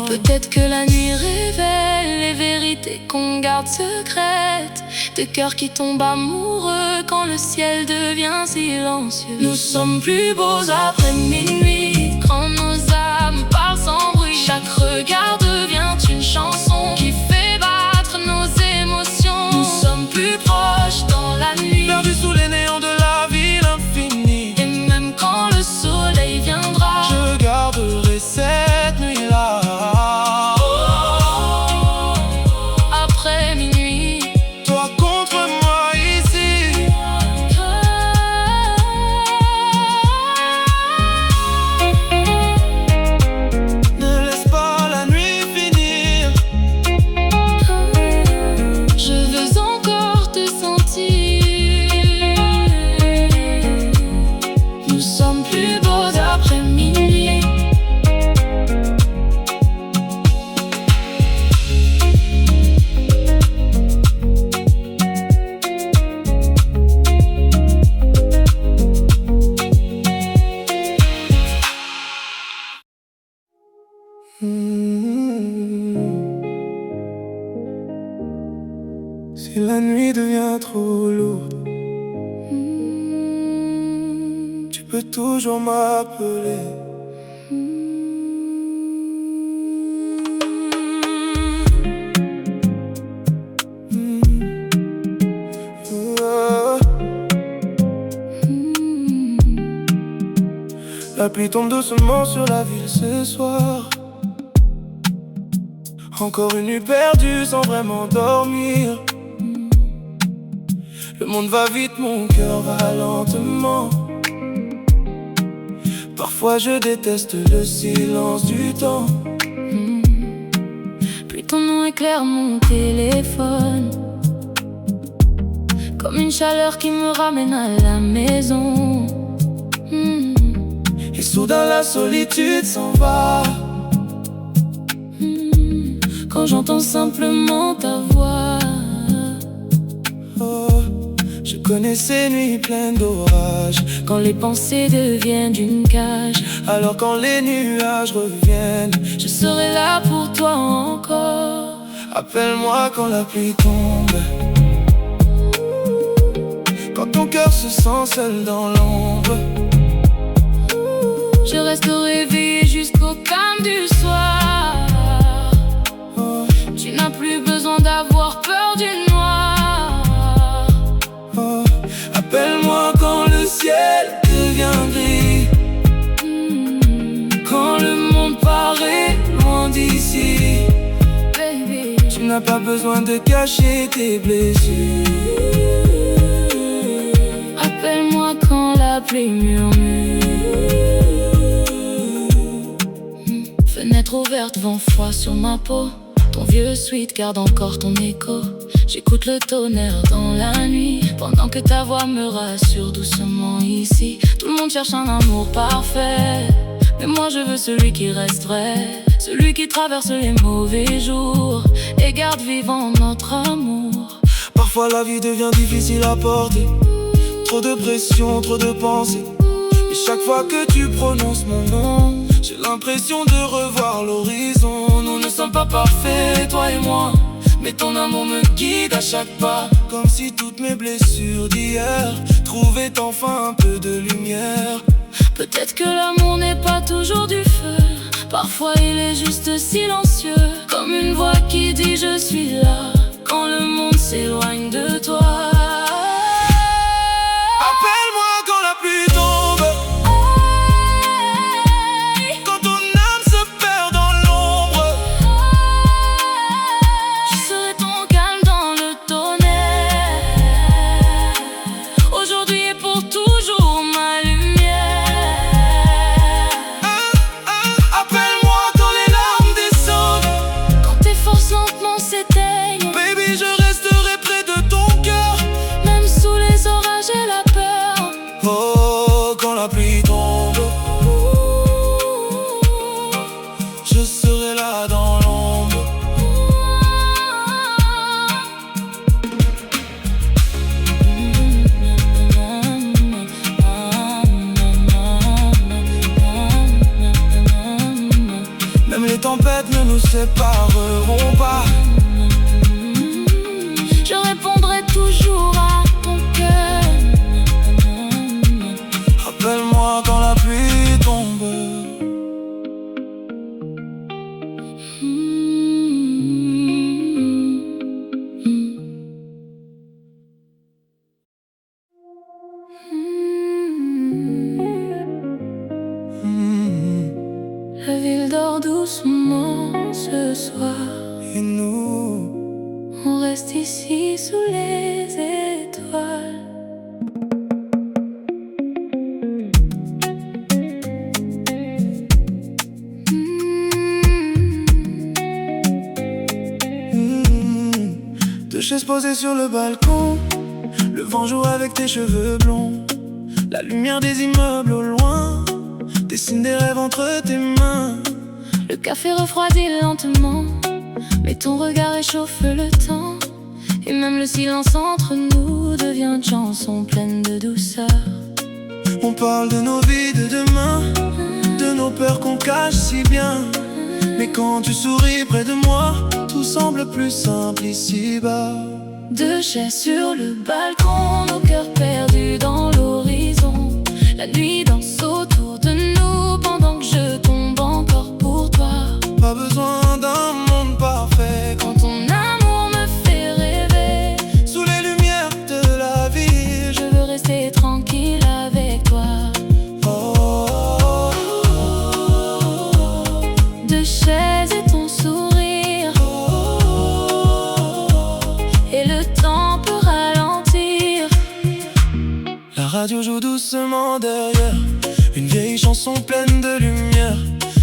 [SPEAKER 2] Peut-être que la nuit révèle les vérités qu'on garde secrètes, des cœurs qui tombent amoureux quand le ciel devient silencieux. Nous sommes plus beaux après minuit, quand nos âmes parlent sans bruit. Chaque regard devient une chanson qui fait battre nos émotions. Nous sommes plus proches dans la nuit,
[SPEAKER 1] Perdu sous les néons de la ville infinie.
[SPEAKER 2] et même quand le soleil viendra,
[SPEAKER 1] Je garderai cette nuit-là.
[SPEAKER 2] après minuit.
[SPEAKER 1] Toi contre moi ici, ne laisse pas la nuit finir.
[SPEAKER 2] Je veux encore te sentir. Nous sommes plus beaux après minuit.
[SPEAKER 1] Si la nuit devient trop lourde, tu peux toujours m'appeler. La pluie tombe doucement sur la ville ce soir. Encore une nuit perdue sans vraiment dormir. Le monde va vite, mon cœur va lentement. Parfois je déteste le silence du temps.
[SPEAKER 2] Puis ton nom éclaire mon téléphone, comme une chaleur qui me ramène à la maison.
[SPEAKER 1] Et soudain la solitude s'en va,
[SPEAKER 2] quand j'entends simplement ta voix.
[SPEAKER 1] oh, je connais ces nuits pleines d'orage,
[SPEAKER 2] Quand les pensées deviennent une cage,
[SPEAKER 1] alors quand les nuages reviennent,
[SPEAKER 2] je serai là pour toi encore.
[SPEAKER 1] appelle-moi quand la pluie tombe, quand ton cœur se sent seul dans l'ombre.
[SPEAKER 2] Je reste réveillé jusqu'au calme du soir.
[SPEAKER 1] Oh,
[SPEAKER 2] Tu n'as plus besoin d'avoir peur du noir.
[SPEAKER 1] oh, appelle-moi quand le ciel devient gris, quand le monde paraît loin d'ici.
[SPEAKER 2] Baby,
[SPEAKER 1] Tu n'as pas besoin de cacher tes blessures.
[SPEAKER 2] appelle-moi quand la pluie murmure. Fenêtre ouverte, vent froid sur ma peau. Ton vieux sweat garde encore ton écho. J'écoute le tonnerre dans la nuit, pendant que ta voix me rassure doucement ici. Tout le monde cherche un amour parfait, mais moi je veux celui qui reste vrai, celui qui traverse les mauvais jours et garde vivant notre amour.
[SPEAKER 1] Parfois la vie devient difficile à porter, trop de pression, trop de pensées. Et chaque fois que tu prononces mon nom, j'ai l'impression de revoir l'horizon. Nous ne sommes pas parfaits, toi et moi, mais ton amour me guide à chaque pas. Comme si toutes mes blessures d'hier trouvaient enfin un peu de lumière.
[SPEAKER 2] Peut-être que l'amour n'est pas toujours du feu, parfois il est juste silencieux, comme une voix qui dit je suis là quand le monde s'éloigne de toi.
[SPEAKER 1] Appelle-moi quand la pluie tombe, quand ton âme se perd dans l'ombre.
[SPEAKER 2] Je serai ton calme dans le tonnerre, aujourd'hui et pour toujours ma lumière.
[SPEAKER 1] Appelle-moi quand les larmes descendent,
[SPEAKER 2] Quand tes forces lentement s'éteignent,
[SPEAKER 1] baby je resterai près de ton cœur.
[SPEAKER 2] même sous les orages et la peur.
[SPEAKER 1] Oh, quand la pluie tombe, je serai là dans l'ombre. Même les tempêtes ne nous sépareront pas.
[SPEAKER 2] Je répondrai toujours à ton cœur.
[SPEAKER 1] Appelle-moi quand la pluie tombe.
[SPEAKER 2] La ville dort doucement ce soir.
[SPEAKER 1] Et nous,
[SPEAKER 2] On reste ici sous les étoiles.
[SPEAKER 1] deux chaises posées sur le balcon, le vent joue avec tes cheveux blonds. La lumière des immeubles au loin dessine des rêves entre tes mains.
[SPEAKER 2] Le café refroidit lentement, mais ton regard réchauffe le temps. Et même le silence entre nous devient une chanson pleine de douceur.
[SPEAKER 1] On parle de nos vies de demain, de nos peurs qu'on cache si bien. Mais quand tu souris près de moi, tout semble plus simple ici-bas.
[SPEAKER 2] Deux chaises sur le balcon, nos cœurs perdus dans l'horizon. La nuit danse autour de nous pendant que je tombe encore pour toi.
[SPEAKER 1] Pas besoin d'un monde parfait
[SPEAKER 2] Quand ton amour me fait rêver,
[SPEAKER 1] sous les lumières de la ville.
[SPEAKER 2] je veux rester tranquille avec toi.
[SPEAKER 1] Oh,
[SPEAKER 2] Deux chaises et ton sourire, et le temps peut ralentir.
[SPEAKER 1] la radio joue doucement derrière, une vieille chanson pleine de lumière.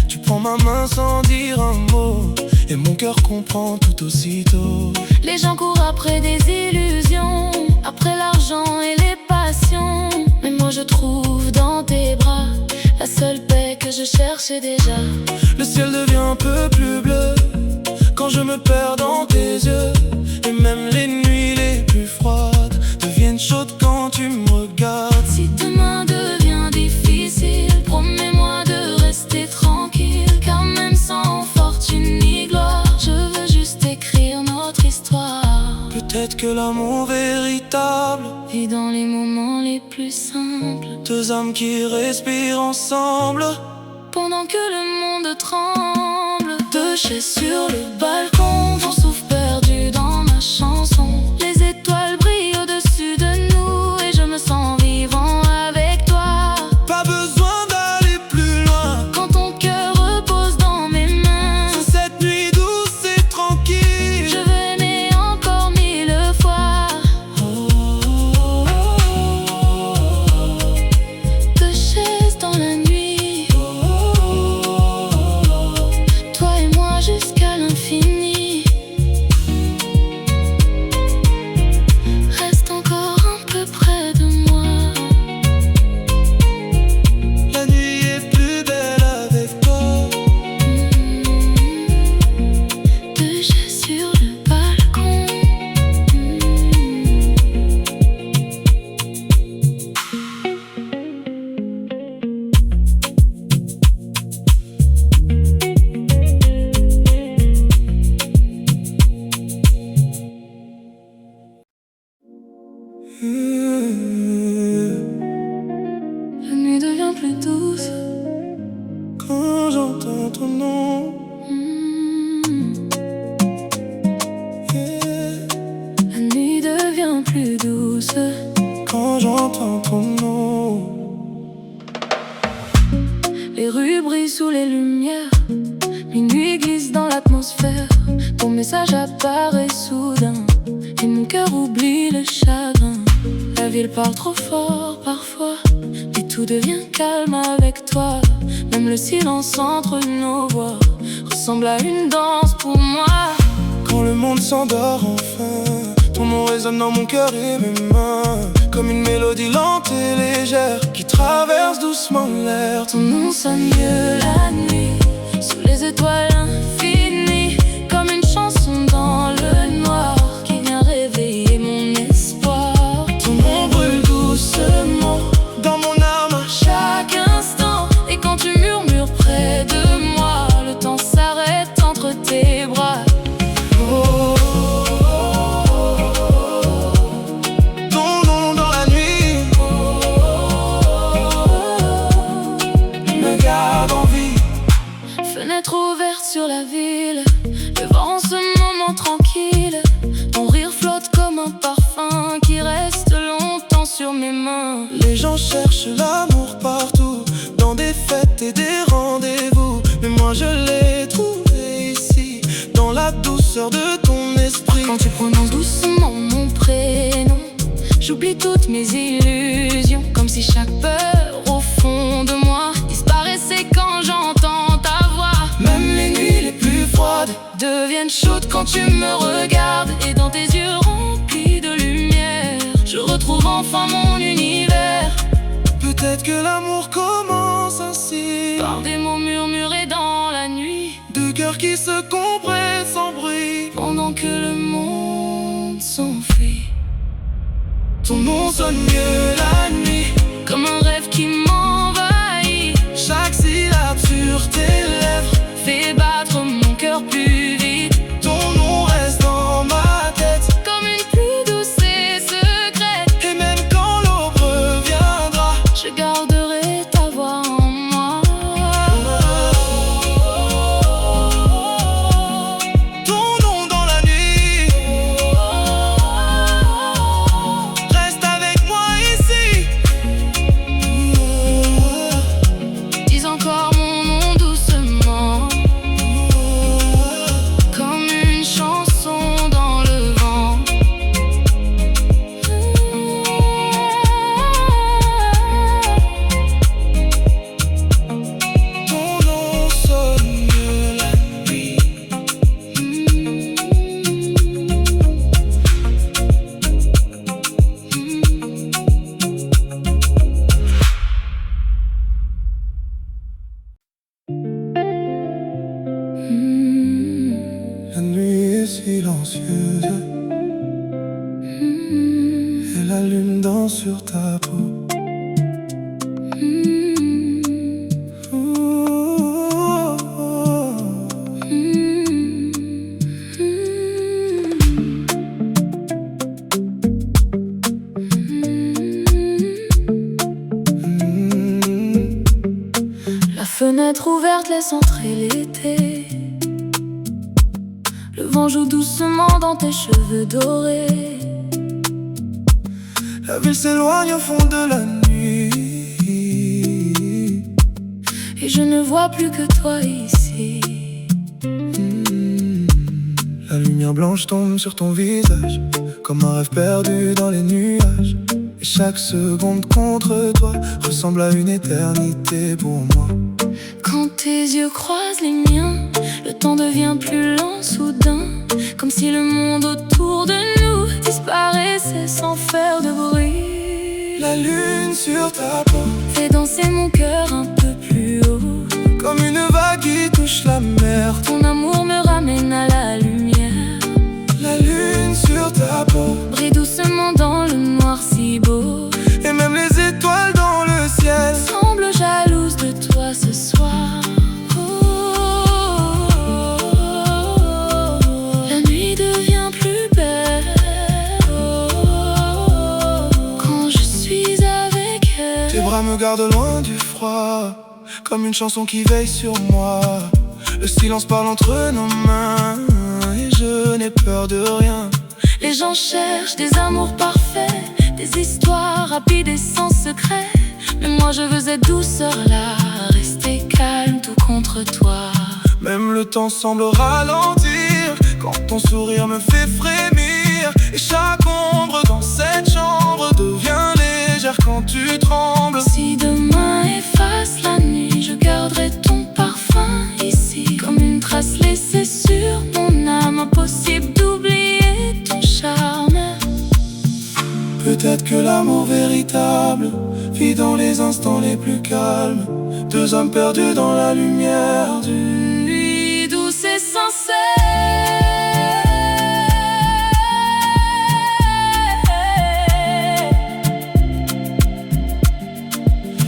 [SPEAKER 1] Tu prends ma main sans dire un mot, et mon cœur comprend tout aussitôt.
[SPEAKER 2] Les gens courent après des illusions, après l'argent et les passions. Mais moi je trouve dans tes bras la seule paix que je cherchais déjà.
[SPEAKER 1] Le ciel devient un peu plus bleu quand je me perds dans tes yeux. Et même les nuits les plus froides deviennent chaudes quand tu me regardes.
[SPEAKER 2] Si demain devient difficile, promets-moi de rester tranquille, car même sans fortune ni gloire, je veux juste écrire notre histoire.
[SPEAKER 1] Peut-être que l'amour véritable,
[SPEAKER 2] Et dans les moments les plus simples,
[SPEAKER 1] deux âmes qui respirent ensemble.
[SPEAKER 2] pendant que le monde tremble. Deux chaises sur le balcon, ton souffle perdu dans ma chanson. Les étoiles brillent au-dessus de nous et je me sens vivant avec toi.
[SPEAKER 1] Pas besoin d'aller plus loin,
[SPEAKER 2] Quand ton cœur repose dans mes mains,
[SPEAKER 1] sur cette nuit douce et tranquille.
[SPEAKER 2] je veux aimer encore mille fois. Deux chaises dans la nuit, toi et moi jusqu'à l'infini. les lumières. Minuit glisse dans l'atmosphère. Ton message apparaît soudain et mon cœur oublie le chagrin. La ville parle trop fort parfois, et tout devient calme avec toi. Même le silence entre nos voix ressemble à une danse pour moi.
[SPEAKER 1] Quand le monde s'endort enfin, ton nom résonne dans mon cœur et mes mains, comme une mélodie lente et légère qui traverse doucement l'air.
[SPEAKER 2] Ton nom sonne mieux la nuit, sous les étoiles infinies, comme une chanson dans le noir qui vient réveiller mon espoir.
[SPEAKER 1] Ton nom brûle doucement dans mon âme à
[SPEAKER 2] Chaque instant, et quand tu murmures près de moi, le temps s'arrête entre tes bras.
[SPEAKER 1] oh. Ton nom dans la nuit me garde en vie.
[SPEAKER 2] Fenêtre ouverte sur la ville, le vent en ce moment tranquille. Ton rire flotte comme un parfum qui reste longtemps sur mes mains.
[SPEAKER 1] Les gens cherchent l'amour partout, dans des fêtes et des rendez-vous, mais moi je l'ai trouvé ici, dans la douceur de ton esprit.
[SPEAKER 2] Quand tu prononces doucement mon prénom, j'oublie toutes mes illusions, comme si chaque peur au fond de moi disparaissait quand j'entends ta voix.
[SPEAKER 1] Même les nuits les plus froides
[SPEAKER 2] Deviennent chaudes quand tu me regardes, et dans tes yeux remplis de lumière, je retrouve enfin mon univers.
[SPEAKER 1] peut-être que l'amour commence ainsi,
[SPEAKER 2] Par des mots murmurés dans la nuit,
[SPEAKER 1] deux cœurs qui se comprennent sans bruit.
[SPEAKER 2] pendant que le monde s'enfuit.
[SPEAKER 1] Ton nom sonne mieux la nuit,
[SPEAKER 2] Comme un rêve qui m'envahit,
[SPEAKER 1] chaque syllabe sur tes lèvres
[SPEAKER 2] fait battre mon cœur plus vite.
[SPEAKER 1] ton nom reste dans ma tête,
[SPEAKER 2] Comme une pluie douce et secrète,
[SPEAKER 1] et même quand l'aube reviendra,
[SPEAKER 2] je garderai ta voix en moi.
[SPEAKER 1] ton nom dans la nuit reste avec moi ici.
[SPEAKER 2] Dis encore mon nom doucement, comme une chanson dans le vent.
[SPEAKER 1] Ton nom sonne mieux la nuit. La nuit est silencieuse et la lune danse sur ta peau. Oh, oh,
[SPEAKER 2] La fenêtre ouverte laisse entrer l'été. Le vent joue doucement dans tes cheveux dorés.
[SPEAKER 1] La ville s'éloigne au fond de la nuit.
[SPEAKER 2] Et je ne vois plus que toi ici.
[SPEAKER 1] La lumière blanche tombe sur ton visage, comme un rêve perdu dans les nuages. Et chaque seconde contre toi ressemble à une éternité pour moi.
[SPEAKER 2] Quand tes yeux croisent les miens, le temps devient plus lent soudain, comme si le monde autour de nous disparaissait sans faire de bruit.
[SPEAKER 1] La lune sur ta peau,
[SPEAKER 2] Fais danser mon cœur un peu plus haut.
[SPEAKER 1] comme une vague qui touche la mer.
[SPEAKER 2] Ton amour me ramène à la lumière.
[SPEAKER 1] La lune sur ta peau,
[SPEAKER 2] Brille doucement dans le noir si beau.
[SPEAKER 1] et même les étoiles dans le ciel
[SPEAKER 2] Semble jalouse de toi ce soir. La nuit devient plus belle quand je suis avec elle.
[SPEAKER 1] Tes bras me gardent loin du froid, comme une chanson qui veille sur moi. Le silence parle entre nos mains, et je n'ai peur de rien.
[SPEAKER 2] Les gens cherchent des amours parfaits, des histoires rapides et sans secret. Mais moi je veux être douceur là, rester calme tout contre contre toi.
[SPEAKER 1] Même le temps semble ralentir quand ton sourire me fait frémir. Et chaque ombre dans cette chambre devient légère quand tu trembles.
[SPEAKER 2] Si demain efface la nuit, je garderai ton parfum ici, comme une trace laissée sur mon âme. Impossible d'oublier ton charme.
[SPEAKER 1] Peut-être que l'amour véritable vit dans les instants les plus calmes. Deux hommes perdus dans la lumière
[SPEAKER 2] d'une nuit douce et sincère.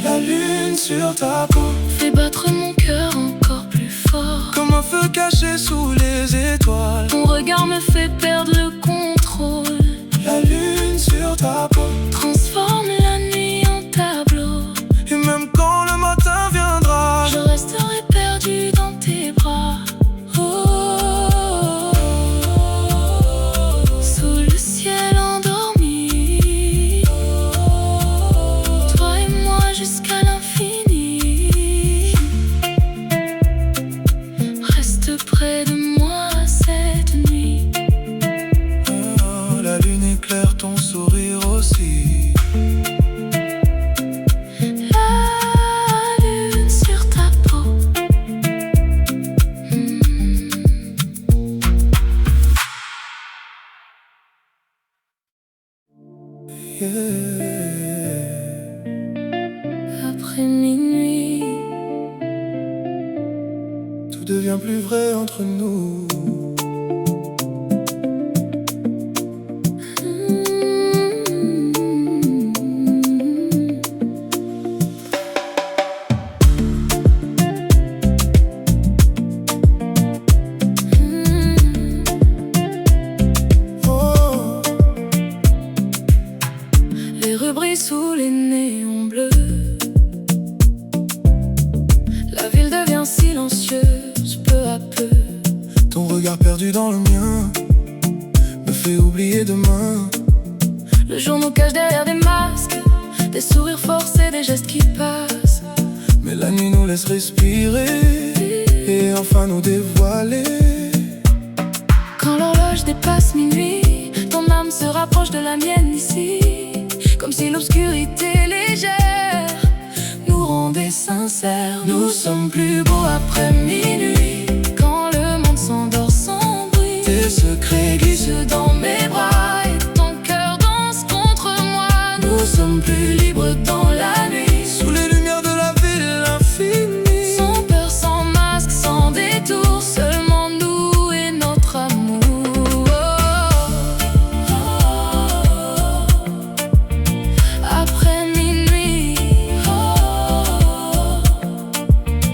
[SPEAKER 1] La lune sur ta peau
[SPEAKER 2] fait battre mon cœur encore plus fort,
[SPEAKER 1] comme un feu caché sous les étoiles.
[SPEAKER 2] Ton regard me fait perdre le contrôle.
[SPEAKER 1] La lune sur ta peau
[SPEAKER 2] transforme la nuit en tableau.
[SPEAKER 1] Et même quand le matin viendra,
[SPEAKER 2] je resterai perdu dans tes bras. Oh, sous le ciel endormi, toi et moi jusqu'à l'infini. Reste près de moi cette nuit.
[SPEAKER 1] Oh, la lune éclaire ton sourire aussi.
[SPEAKER 2] Après minuit,
[SPEAKER 1] tout devient plus vrai entre nous.
[SPEAKER 2] les rues brillent sous les néons bleus. La ville devient silencieuse peu à peu.
[SPEAKER 1] Ton regard perdu dans le mien me fait oublier demain.
[SPEAKER 2] Le jour nous cache derrière des masques, des sourires forcés, des gestes qui passent.
[SPEAKER 1] Mais la nuit nous laisse respirer et enfin nous dévoiler.
[SPEAKER 2] Quand l'horloge dépasse minuit, ton âme se rapproche de la mienne ici, comme si l'obscurité légère nous rendait sincères. Nous sommes plus beaux après minuit, quand le monde s'endort sans bruit.
[SPEAKER 1] Tes secrets glissent
[SPEAKER 2] dans mes bras et ton cœur danse contre moi. Nous sommes plus libres dans la nuit,
[SPEAKER 1] sous les lumières de la ville infinie.
[SPEAKER 2] sans peur, sans masque, sans détour, seulement nous et notre amour. Après minuit,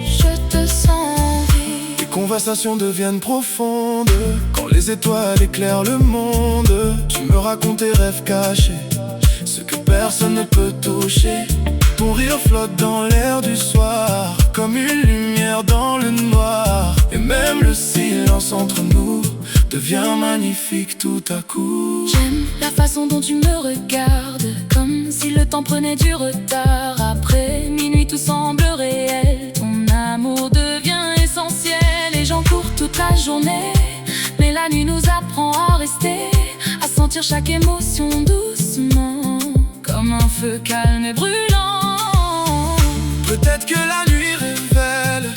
[SPEAKER 2] je te sens en vie.
[SPEAKER 1] Les conversations deviennent profondes quand les étoiles éclairent le monde. Tu me racontes tes rêves cachés, ce que personne ne peut toucher. Ton rire flotte dans l'air du soir, comme une lumière dans le noir. Et même le silence entre nous devient magnifique tout à coup.
[SPEAKER 2] J'aime la façon dont tu me regardes, comme si le temps prenait du retard. Après minuit tout semble réel, ton amour devient essentiel. Les gens courent toute la journée, mais la nuit nous apprend à rester, à sentir chaque émotion doucement, comme un feu calme et brûlant.
[SPEAKER 1] Peut-être que la nuit révèle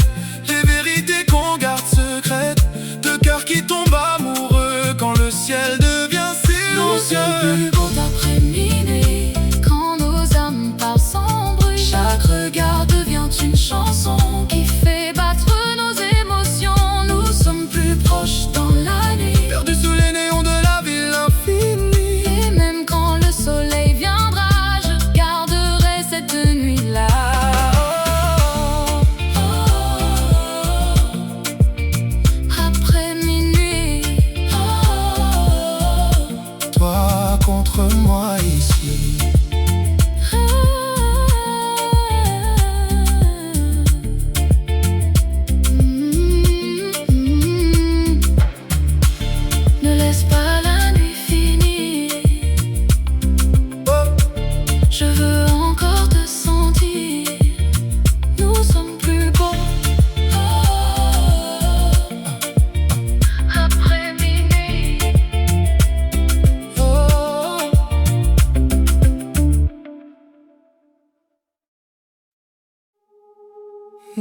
[SPEAKER 1] les vérités qu'on garde secrètes, deux cœurs qui tombent amoureux quand le ciel devient
[SPEAKER 2] Nous sommes
[SPEAKER 1] silencieux.
[SPEAKER 2] plus beaux d'après minuit, quand nos âmes parlent sans bruit. Chaque regard devient une chanson qui fait battre nos émotions. Nous sommes plus proches dans la nuit,
[SPEAKER 1] Perdu sous les néons de la ville infinie.
[SPEAKER 2] et même quand le soleil viendra, je garderai cette
[SPEAKER 1] Si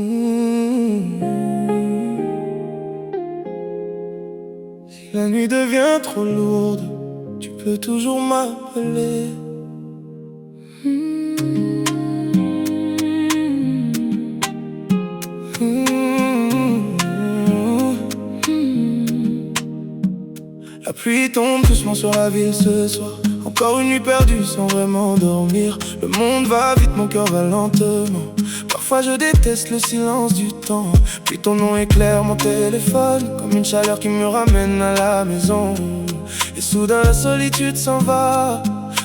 [SPEAKER 1] la nuit devient trop lourde, tu peux toujours m'appeler. La pluie tombe doucement sur la ville ce soir. Encore une nuit perdue sans vraiment dormir. Le monde va vite, mon cœur va lentement. Parfois je déteste le silence du temps. Puis ton nom éclaire mon téléphone comme une chaleur qui me ramène à la maison. Et soudain la solitude s'en va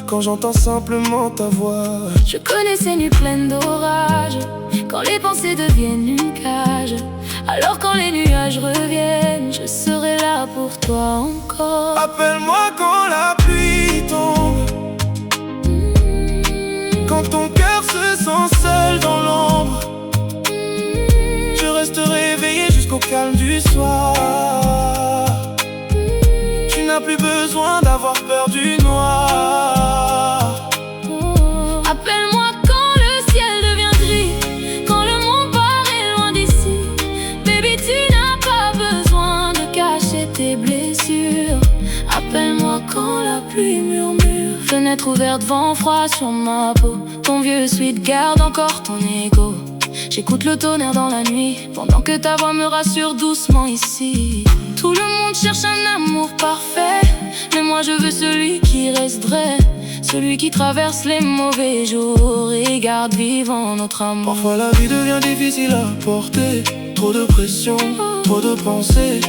[SPEAKER 1] quand j'entends simplement ta voix.
[SPEAKER 2] Je connais ces nuits pleines d'orage, quand les pensées deviennent une cage. Alors quand les nuages reviennent, je serai là pour toi encore.
[SPEAKER 1] Appelle-moi quand la pluie tombe, quand ton cœur se sent seul dans l'ombre. Je resterai éveillé jusqu'au calme du soir. Tu n'as plus besoin d'avoir peur du noir.
[SPEAKER 2] Appelle-moi quand le ciel devient gris, quand le monde paraît loin d'ici. Baby, tu n'as pas besoin de cacher tes blessures. Appelle-moi quand la pluie murmure. Fenêtre ouverte, vent froid sur ma peau. Ton vieux sweat garde encore ton écho. J'écoute le tonnerre dans la nuit, pendant que ta voix me rassure doucement ici. Tout le monde cherche un amour parfait, mais moi je veux celui qui reste vrai, celui qui traverse les mauvais jours et garde vivant notre amour.
[SPEAKER 1] Parfois la vie devient difficile à porter, trop de pression, trop de pensées.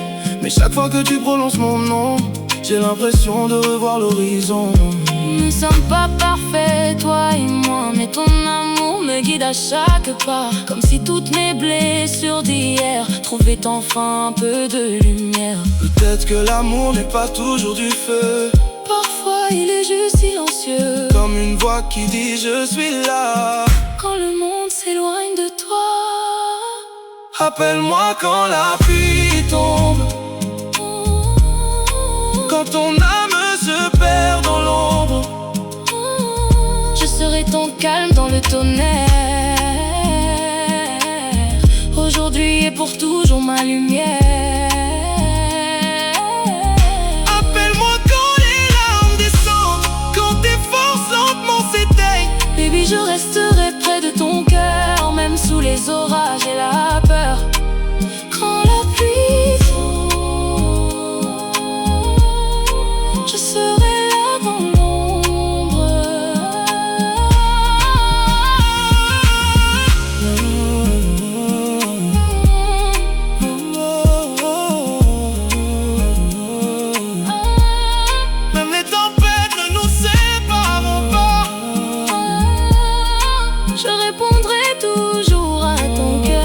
[SPEAKER 1] Mais chaque fois que tu prononces mon nom, j'ai l'impression de revoir l'horizon.
[SPEAKER 2] Nous ne sommes pas parfaits, toi et moi, mais ton amour me guide à chaque pas. Comme si toutes mes blessures d'hier trouvaient enfin un peu de lumière.
[SPEAKER 1] Peut-être que l'amour n'est pas toujours du feu.
[SPEAKER 2] Parfois il est juste silencieux,
[SPEAKER 1] comme une voix qui dit je suis là.
[SPEAKER 2] Quand le monde s'éloigne de toi,
[SPEAKER 1] appelle-moi quand la pluie tombe, quand ton âme se perd dans l'ombre.
[SPEAKER 2] Je serai ton calme dans le tonnerre, aujourd'hui et pour toujours ma lumière.
[SPEAKER 1] Appelle-moi quand les larmes descendent, quand tes forces lentement s'éteignent.
[SPEAKER 2] Baby, je resterai près de ton cœur, même sous les orages et la peur. Quand la pluie tombe, je serai là dans l'ombre.
[SPEAKER 1] Même les tempêtes ne nous sépareront pas.
[SPEAKER 2] Je répondrai toujours à ton cœur.